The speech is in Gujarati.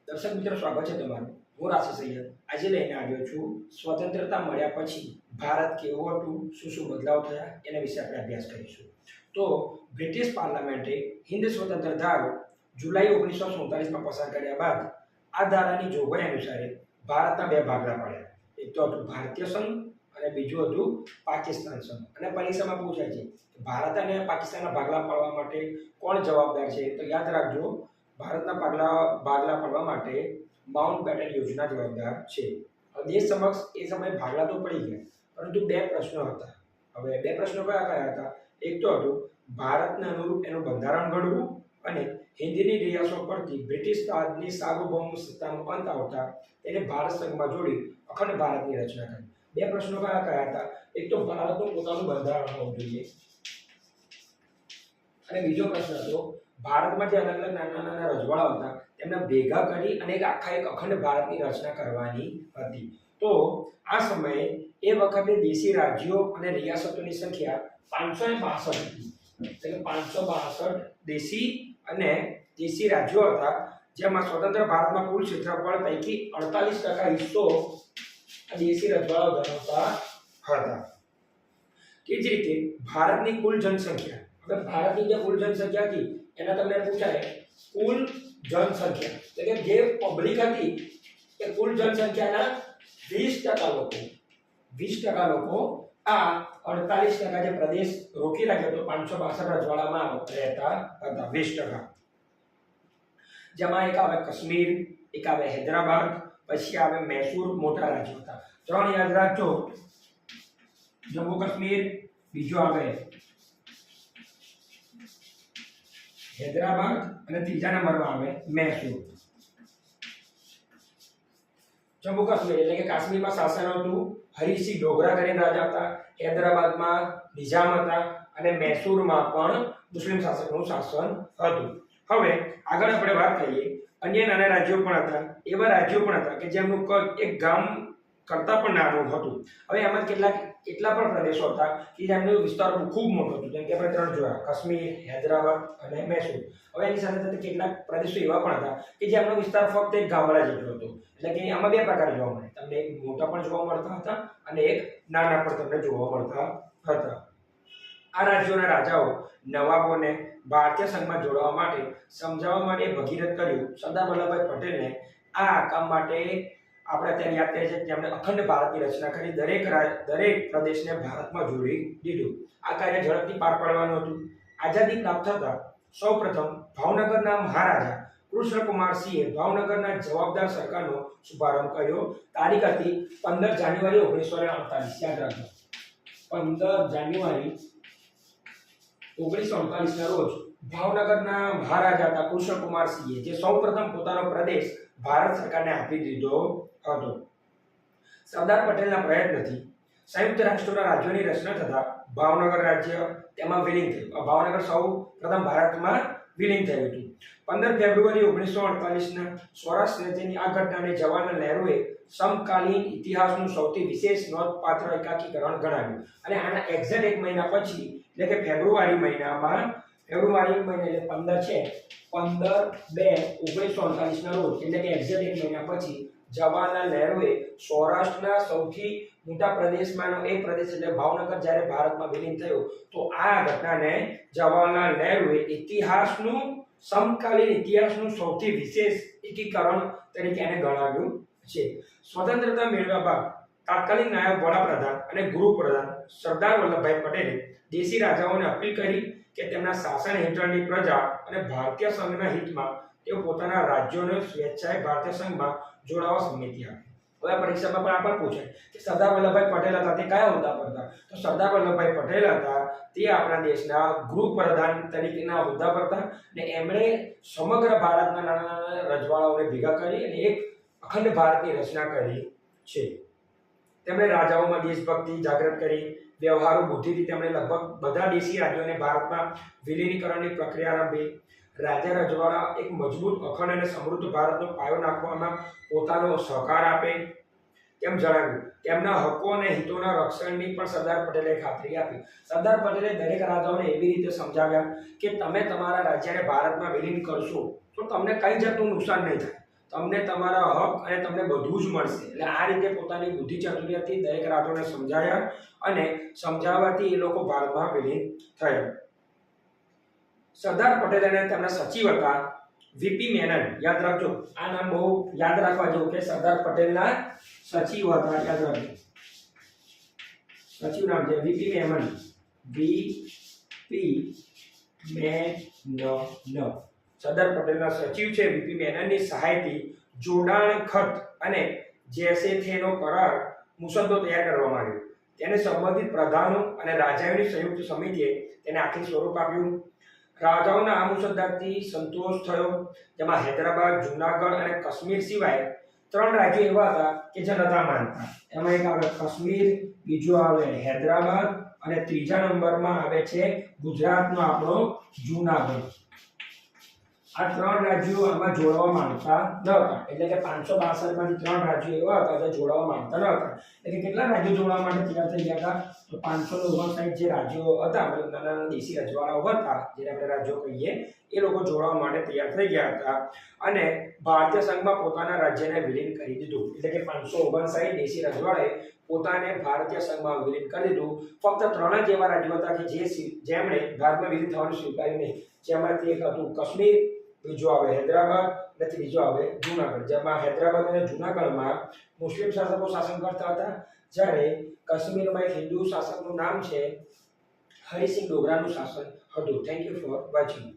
દર્શક મિત્રો, સ્વાગત છે તમારું. હું રાશિ સૈયદ આજે લઈને આવ્યો છું સ્વતંત્રતા મળ્યા પછી ભારત કેવું હતું, શું શું બદલાવ થયા એના વિશે આપણે અભ્યાસ કરીશું. તો બ્રિટિશ પાર્લામેન્ટે હિન્દ સ્વતંત્ર ધારો જુલાઈ 1947માં પસાર કર્યા બાદ આ ધારાની જોગવાઈ અનુસાર ભારતના બે ભાગલા પાડ્યા. એક તો હતું ભારતીય સંઘ અને બીજું હતું પાકિસ્તાન સંઘ. અને પરીક્ષામાં પૂછાય છે કે ભારત અને પાકિસ્તાનના ભાગલા પાડવા માટે કોણ જવાબદાર છે? તો યાદ રાખજો, ભારતના ભાગલા પાડવા માટે માઉન્ટ બેટન યોજના જવાબદાર છે. દેશ સમક્ષ એ સમયે ભાગલા તો પડી ગયા, પરંતુ બે પ્રશ્નો હતા. હવે બે પ્રશ્નો કયા કયા હતા? એક તો હતું ભારતને અનુરૂપ એનું બંધારણ ઘડવું અને હિન્દની રિયાસો પરથી બ્રિટિશ રાજની સાર્વભૌમ સત્તાનો અંત આવતા તેને ભારત સંઘમાં જોડી અખંડ ભારતની રચના કરી. બે પ્રશ્નો કયા કયા હતા? એક તો ભારતનું પોતાનું બંધારણ હોવું જોઈએ, અને બીજો પ્રશ્ન હતો ભારતમાં જે અલગ અલગ નાના નાના રજવાડા હતા તેમને ભેગા કરી અને એક અખંડ ભારતની રચના કરવાની હતી. તો આ સમયે એ વખતે દેશી રાજ્યો અને રિયાસતોની સંખ્યા 562 હતી. એટલે 562 દેશી રાજ્યો હતા, જેમાં સ્વતંત્ર ભારતમાં કુલ ક્ષેત્રફળ પૈકી 48% હિસ્સો દેશી રજવાડાઓ ધરાવતા હતા. તે જ રીતે ભારતની કુલ જનસંખ્યા, હવે ભારતની જે કુલ જનસંખ્યા હતી એના તમને પૂછાય કુલ જનસંખ્યા, એટલે કે જે પબ્લિક હતી એ કુલ જનસંખ્યાના 20% લોકો આ 48% જે પ્રદેશ રોકી રાખ્યો તો 562 રજવાડામાં રહેતા હતા. 20%, જેમાં એક આવે કાશ્મીર, એક આવે હૈદરાબાદ, પછી આવે મૈસૂર. મોટા રાજ્યો હતા, ત્રણ યાદ રાખજો: જમ્મુ કાશ્મીર, બીજો આવે હૈદરાબાદ અને ત્રીજા નંબરમાં આવે મૈસૂર. જમ્મુ કાશ્મીર એટલે કે કાશ્મીરમાં શાસન હતું હરિસિંહ ડોગરા કરીને રાજા હતા, હૈદરાબાદમાં નિઝામ હતા અને મૈસૂરમાં પણ મુસ્લિમ શાસકનું શાસન હતું. હવે આગળ આપણે વાત કરીએ, અન્ય નાના રાજ્યો પણ હતા. એવા રાજ્યો પણ હતા કે જેમનું કદ એક ગામ કરતાં પણ નાનું હતું. હવે એમાં એટલા પણ પ્રદેશો હતા કે જેમનો વિસ્તાર ખૂબ મોટો હતો, જેમ કે આપણે ત્રણ જોયા: કાશ્મીર, હૈદરાબાદ અને મૈસૂર. હવે એની સાથે સાથે કેટલાક પ્રદેશો એવા પણ હતા કે જેમનો વિસ્તાર ફક્ત એક ગામડા જેટલો હતો. એટલે કે આમાં બે પ્રકાર જોવા મળે, તમને એક મોટા પણ જોવા મળતા હતા અને એક નાના પણ તમને જોવા મળતા હતા. આ રાજ્યોના રાજાઓ નવાબોને ભારતીય સંઘમાં જોડવા માટે સમજાવવા માટે ભગીરથ કર્યું. સરદાર વલ્લભભાઈ પટેલને આ કામ માટે આપણે અત્યારે યાદ કરીએ છીએ, તેમણે અખંડ ભારતની રચના કરી, દરેક પ્રદેશને ભારતમાં જોડી દીધું. આ કાર્ય ઝડપથી પાર પાડવાનું હતું. આઝાદી પ્રાપ્ત થતાં સૌપ્રથમ ભાવનગરના મહારાજા કૃષ્ણકુમારસિંહે ભાવનગરના જવાબદાર સરકારનો શુભારંભ કર્યો. તારીખ હતી 15 જાન્યુઆરી 1948. યાદ રાખજો, 15 જાન્યુઆરી 1948 ના રોજ ભાવનગરના મહારાજા હતા કૃષ્ણકુમારસિંહે, જે સૌપ્રથમ પોતાનો પ્રદેશ ભારત સરકારને આપી દીધો હતો. સરદાર પટેલના પ્રયત્નથી સંયુક્ત રાષ્ટ્રના રાજ્યોની રચના થતા ભાવનગર રાજ્ય તેમાં વિલીન થયું. ભાવનગર સૌ પ્રથમ ભારતમાં વિલીન થયું હતું. 15 ફેબ્રુઆરી 1948ના સ્વરાષ્ટ્ર રાજ્યની આ ઘટનાને જવાહરલાલ નહેરુએ સમકાલીન ઇતિહાસનું સૌથી વિશેષ નોંધપાત્ર એકાકીકરણ ગણાવ્યું. અને આના એક્ઝેક્ટ એક મહિના પછી, એટલે કે ફેબ્રુઆરી મહિના એટલે 15 છે, 15/2/1948 ના રોજ, એટલે કે એક્ઝેક્ટ એક મહિના પછી જવાહરલાલ નહેરુએ સૌરાષ્ટ્રના સૌથી મોટા પ્રદેશમાંનો એક પ્રદેશ એટલે ભાવનગર જ્યારે ભારતમાં વિલીન થયો, તો આ ઘટનાને જવાહરલાલ નહેરુએ સમકાલીન ઇતિહાસનું સૌથી વિશેષ એકીકરણ તરીકે એને ગણાવ્યું છે. સ્વતંત્રતા મેળવ્યા બાદ તાત્કાલિક નાયબ વડાપ્રધાન અને ગૃહપ્રધાન સરદાર વલ્લભભાઈ પટેલે દેશી રાજાઓને અપીલ કરી કે તેમના શાસન હેઠળની પ્રજા અને ભારતીય સંઘના હિતમાં તેઓ પોતાના રાજ્યોને સ્વેચ્છાએ ભારતીય સંઘમાં જોડાવા સંમતિ આપી. હવે પરીક્ષામાં પણ આ પણ પૂછે કે સરદાર વલ્લભભાઈ પટેલ હતા તે કયા હોદ્દા પર હતા? તો સરદાર વલ્લભભાઈ પટેલ હતા તે આપણા દેશના ગૃહપ્રધાન તરીકેના હોદ્દા પર હતા, અને એમણે સમગ્ર ભારતના નાના રજવાડાઓને ભેગા કરી અને એક અખંડ ભારતની રચના કરી છે. તેમણે રાજાઓમાં દેશભક્તિ જાગૃત કરી. વ્યવહારુ બુદ્ધિથી તેમણે લગભગ બધા દેશી રાજ્યોને ભારતમાં વિલીનીકરણની પ્રક્રિયા આરંભી. રાજ્ય રજવાડા એક મજબૂત, અખંડ અને સમૃદ્ધ ભારતનો પાયો નાખવામાં પોતાનો સહકાર આપે તેમ જણાવ્યું. તેમના હકો અને હિતોના રક્ષણની પણ સરદાર પટેલે ખાતરી આપી. સરદાર પટેલે દરેક રાજાઓને એવી રીતે સમજાવ્યા કે તમે તમારા રાજ્યને ભારતમાં વિલીન કરશો તો તમને કઈ જાતનું નુકસાન નહીં થાય. તમને તમારા હક અને તમને બધું જ મળશે. એટલે આ રીતે પોતાની બુદ્ધિ ચાતુર્યથી દરેક રાજાઓને સમજાયા અને સમજાવવાથી એ લોકો ભારતમાં વિલીન થયા. સરદાર પટેલ અને તેમના સચિવ હતા વીપી મેનન. યાદ રાખજો, આ નામ બહુ યાદ રાખવા જેવું કે સરદાર પટેલના સચિવ હતા. યાદ રાખજો, સચિવ નામ છે વીપી મેનન. વીપી મેનન સરદાર પટેલના સચિવ છે. વીપી મેનનની સહાયથી જોડાણ ખત અને જેસેથેનો કરાર મુસદ્દો તૈયાર કરવામાં આવ્યો. તેને સંબંધિત પ્રધાનો અને રાજાઓની સંયુક્ત સમિતિએ તેને આખરી સ્વરૂપ આપ્યું. રાજાઓના આ મુસદ્દાથી સંતોષ થયો, જેમાં હૈદરાબાદ, જૂનાગઢ અને કાશ્મીર સિવાય 3 રાજ્યો એવા હતા કે જે નતા માનતા. એમાં એક આવે કાશ્મીર, બીજો આવે હૈદરાબાદ અને ત્રીજા નંબરમાં આવે છે ગુજરાતનો આપણો જૂનાગઢ. આ 3 રાજ્યો આમાં જોડવા માંગતા નહોતા. એટલે કે 562 માંથી 3 રાજ્યો એવા હતા જે જોડવા માંગતા નહોતા. એટલે કે કેટલા રાજ્યો જોડવા માટે તૈયાર થઈ ગયા હતા? તો 559 જે રાજ્યો હતા, મતલબ નાના નાના દેશી રજવાડાઓ હતા, જેને આપણે રાજ્યો કહીએ, એ લોકો જોડવા માટે તૈયાર થઈ ગયા હતા અને ભારતીય સંઘમાં પોતાના રાજ્યને વિલીન કરી દીધું. એટલે કે 559 દેશી રજવાડાએ પોતાને ભારતીય સંઘમાં વિલીન કરી દીધું. ફક્ત 3 જ એવા રાજ્યો હતા કે જેમણે ભારતમાં વિલીન થવાનું સ્વીકાર્યું નહીં. જેમાંથી એક હતું કાશ્મીર, બીજો આવે હૈદરાબાદ અને ત્રીજો આવે જૂનાગઢ. જેમાં હૈદરાબાદ અને જૂનાગઢમાં મુસ્લિમ શાસકો શાસન કરતા હતા, જ્યારે કાશ્મીરમાં એક હિન્દુ શાસકનું નામ છે હરિસિંહ ડોગરાનું શાસન હતું. Thank you for watching.